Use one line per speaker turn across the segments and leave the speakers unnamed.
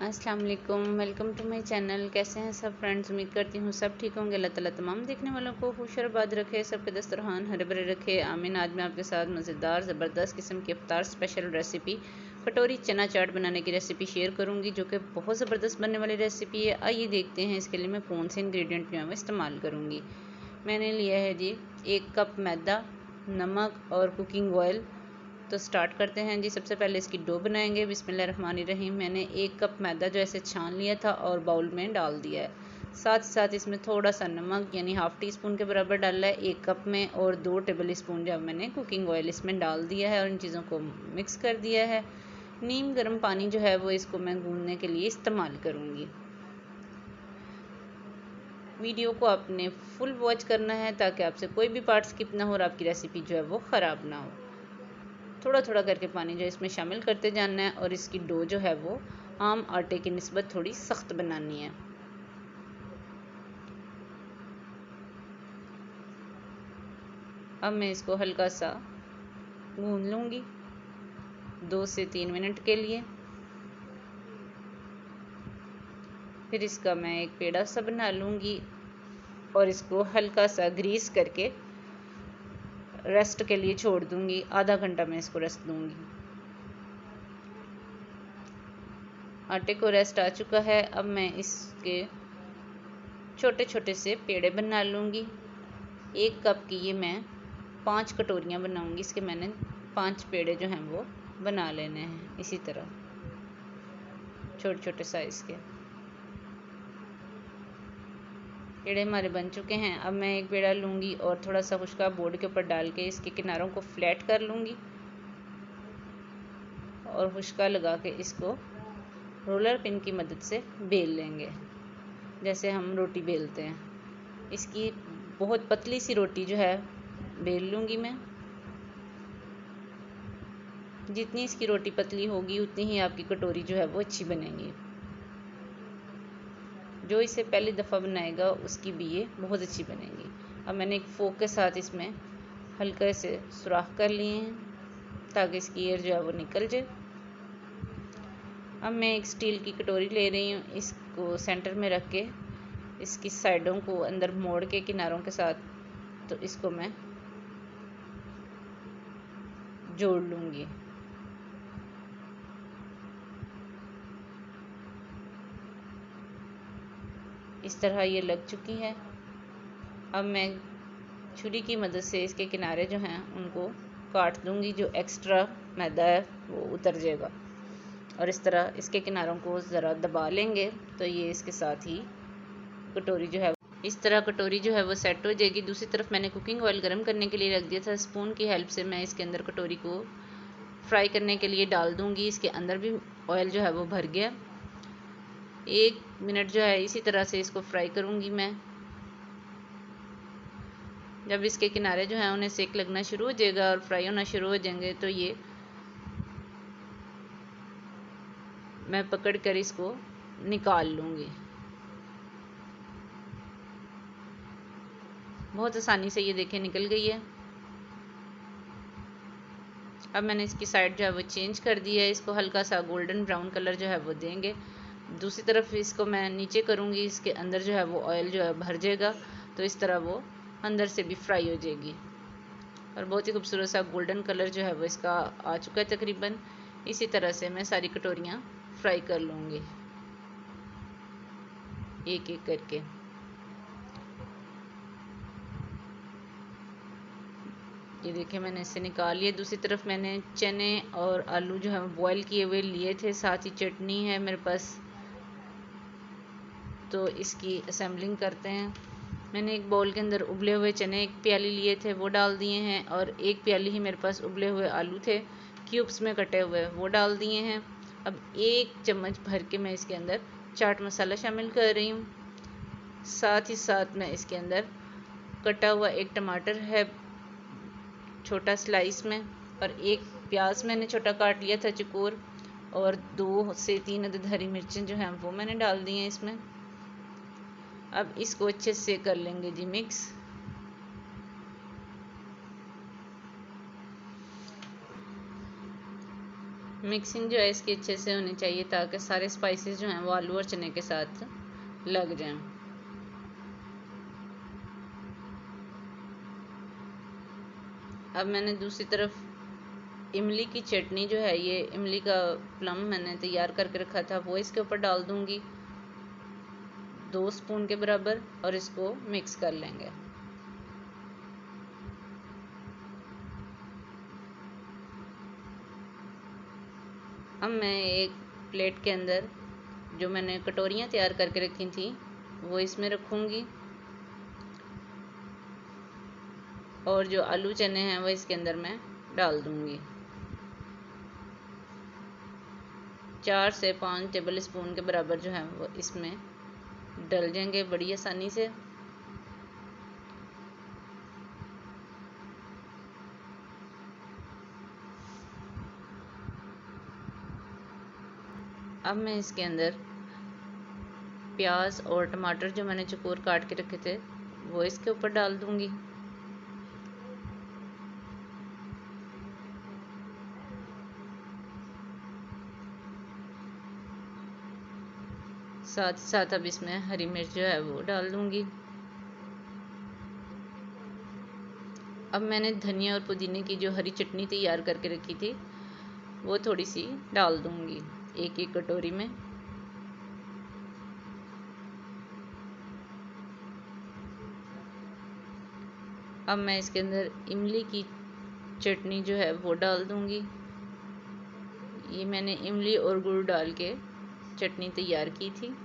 अस्सलाम वालेकुम, welcome to my channel. कैसे हैं सब फ्रेंड्स? उम्मीद करती हूँ सब ठीक होंगे। अल्लाह ताला तमाम देखने वालों को खुश और आबाद रखे, सबके दस्तरखान हरे भरे रखे, आमीन। आज मैं आपके साथ मज़ेदार ज़बरदस्त किस्म की इफ्तार स्पेशल रेसिपी कटोरी चना चाट बनाने की रेसिपी शेयर करूँगी, जो कि बहुत ज़बरदस्त बनने वाली रेसिपी है। आइए देखते हैं इसके लिए मैं कौन से इंग्रेडिएंट जो है वो इस्तेमाल करूँगी। मैंने लिया है जी 1 कप मैदा, नमक और कुकिंग ऑयल। तो स्टार्ट करते हैं जी। सबसे पहले इसकी डो बनाएंगे। बिस्मिल्लाहिर्रहमानिर्रहीम। मैंने 1 कप मैदा जो ऐसे छान लिया था और बाउल में डाल दिया है। साथ ही साथ इसमें थोड़ा सा नमक यानी ½ टीस्पून के बराबर डाला है 1 कप में, और 2 टेबल स्पून जो मैंने कुकिंग ऑयल इसमें डाल दिया है और इन चीज़ों को मिक्स कर दिया है। नीम गर्म पानी जो है वो इसको मैं गूंदने के लिए इस्तेमाल करूँगी। वीडियो को आपने फुल वॉच करना है ताकि आपसे कोई भी पार्ट स्किप ना हो और आपकी रेसिपी जो है वो ख़राब ना हो। थोड़ा थोड़ा करके पानी जो इसमें शामिल करते जाना है और इसकी डो जो है वो आम आटे की निस्बत थोड़ी सख्त बनानी है। अब मैं इसको हल्का सा गूंद लूँगी 2 से 3 मिनट के लिए। फिर इसका मैं एक पेड़ा सा बना लूँगी और इसको हल्का सा ग्रीस करके रेस्ट के लिए छोड़ दूँगी। आधा घंटा मैं इसको रेस्ट दूँगी। आटे को रेस्ट आ चुका है। अब मैं इसके छोटे छोटे से पेड़े बना लूँगी। 1 कप की ये मैं 5 कटोरियाँ बनाऊँगी। इसके मैंने 5 पेड़े जो हैं वो बना लेने हैं इसी तरह छोटे छोटे साइज़ के। पेड़े हमारे बन चुके हैं। अब मैं एक पेड़ा लूँगी और थोड़ा सा खुशका बोर्ड के ऊपर डाल के इसके किनारों को फ्लैट कर लूँगी और खुशका लगा के इसको रोलर पिन की मदद से बेल लेंगे, जैसे हम रोटी बेलते हैं। इसकी बहुत पतली सी रोटी जो है बेल लूँगी मैं। जितनी इसकी रोटी पतली होगी उतनी ही आपकी कटोरी जो है वो अच्छी बनेगी। जो इसे पहली दफ़ा बनाएगा उसकी भी ये बहुत अच्छी बनेगी। अब मैंने एक फोक के साथ इसमें हल्के से सुराख कर लिए हैं ताकि इसकी एयर जो है वो निकल जाए। अब मैं एक स्टील की कटोरी ले रही हूँ। इसको सेंटर में रख के इसकी साइडों को अंदर मोड़ के किनारों के साथ तो इसको मैं जोड़ लूँगी। इस तरह ये लग चुकी है। अब मैं छुरी की मदद से इसके किनारे जो हैं उनको काट दूँगी। जो एक्स्ट्रा मैदा है वो उतर जाएगा और इस तरह इसके किनारों को ज़रा दबा लेंगे तो ये इसके साथ ही कटोरी जो है इस तरह कटोरी जो है वो सेट हो जाएगी। दूसरी तरफ मैंने कुकिंग ऑयल गर्म करने के लिए रख दिया था। स्पून की हेल्प से मैं इसके अंदर कटोरी को फ्राई करने के लिए डाल दूँगी। इसके अंदर भी ऑयल जो है वो भर गया। 1 मिनट जो है इसी तरह से इसको फ्राई करूँगी मैं। जब इसके किनारे जो हैं उन्हें सेक लगना शुरू हो जाएगा और फ्राई होना शुरू हो जाएंगे तो ये मैं पकड़ कर इसको निकाल लूँगी। बहुत आसानी से ये देखें निकल गई है। अब मैंने इसकी साइड जो है वो चेंज कर दी है। इसको हल्का सा गोल्डन ब्राउन कलर जो है वो देंगे। दूसरी तरफ इसको मैं नीचे करूँगी। इसके अंदर जो है वो ऑयल जो है भर जाएगा तो इस तरह वो अंदर से भी फ्राई हो जाएगी और बहुत ही खूबसूरत सा गोल्डन कलर जो है वो इसका आ चुका है तकरीबन। इसी तरह से मैं सारी कटोरियाँ फ्राई कर लूँगी एक एक करके। ये देखिए मैंने इसे निकाल लिया। दूसरी तरफ मैंने चने और आलू जो है बॉईल किए हुए लिए थे। साथ ही चटनी है मेरे पास, तो इसकी असेंबलिंग करते हैं। मैंने एक बाउल के अंदर उबले हुए चने 1 प्याली लिए थे वो डाल दिए हैं और 1 प्याली ही मेरे पास उबले हुए आलू थे क्यूब्स में कटे हुए वो डाल दिए हैं। अब 1 चम्मच भर के मैं इसके अंदर चाट मसाला शामिल कर रही हूँ। साथ ही साथ मैं इसके अंदर कटा हुआ 1 टमाटर है छोटा स्लाइस में, और 1 प्याज मैंने छोटा काट लिया था चकोर, और 2 से 3 अदद हरी मिर्चें जो हैं वो मैंने डाल दी हैं इसमें। अब इसको अच्छे से कर लेंगे जी मिक्स। मिक्सिंग जो है इसकी अच्छे से होनी चाहिए ताकि सारे स्पाइसेस जो हैं वो आलू और चने के साथ लग जाएं। अब मैंने दूसरी तरफ इमली की चटनी जो है, ये इमली का प्लम मैंने तैयार करके रखा था, वो इसके ऊपर डाल दूंगी 2 स्पून के बराबर और इसको मिक्स कर लेंगे। अब मैं एक प्लेट के अंदर जो मैंने कटोरियाँ तैयार करके रखी थी वो इसमें रखूँगी और जो आलू चने हैं वो इसके अंदर मैं डाल दूँगी। 4 से 5 टेबल स्पून के बराबर जो है वो इसमें डल जाएंगे बड़ी आसानी से। अब मैं इसके अंदर प्याज और टमाटर जो मैंने चकोर काट के रखे थे वो इसके ऊपर डाल दूंगी। साथ ही साथ अब इसमें हरी मिर्च जो है वो डाल दूंगी। अब मैंने धनिया और पुदीने की जो हरी चटनी तैयार करके रखी थी वो थोड़ी सी डाल दूंगी एक एक कटोरी में। अब मैं इसके अंदर इमली की चटनी जो है वो डाल दूंगी। ये मैंने इमली और गुड़ डाल के चटनी तैयार की थी।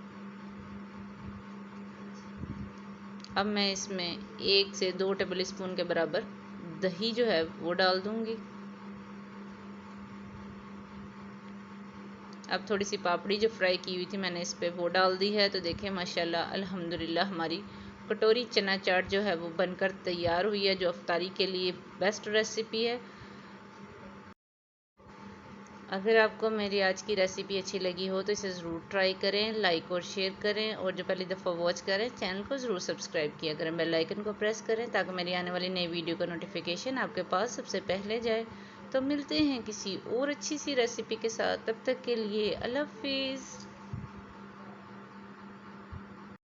अब मैं इसमें 1 से 2 टेबल स्पून के बराबर दही जो है वो डाल दूंगी। अब थोड़ी सी पापड़ी जो फ्राई की हुई थी मैंने इस पे वो डाल दी है। तो देखें माशाल्लाह अल्हम्दुलिल्लाह हमारी कटोरी चना चाट जो है वो बनकर तैयार हुई है, जो अफ्तारी के लिए बेस्ट रेसिपी है। अगर आपको मेरी आज की रेसिपी अच्छी लगी हो तो इसे ज़रूर ट्राई करें, लाइक और शेयर करें और जो पहली दफ़ा वॉच करें चैनल को ज़रूर सब्सक्राइब किया करें, बेल आइकन को प्रेस करें ताकि मेरी आने वाली नई वीडियो का नोटिफिकेशन आपके पास सबसे पहले जाए। तो मिलते हैं किसी और अच्छी सी रेसिपी के साथ, तब तक के लिए अल्लाह हाफिज़।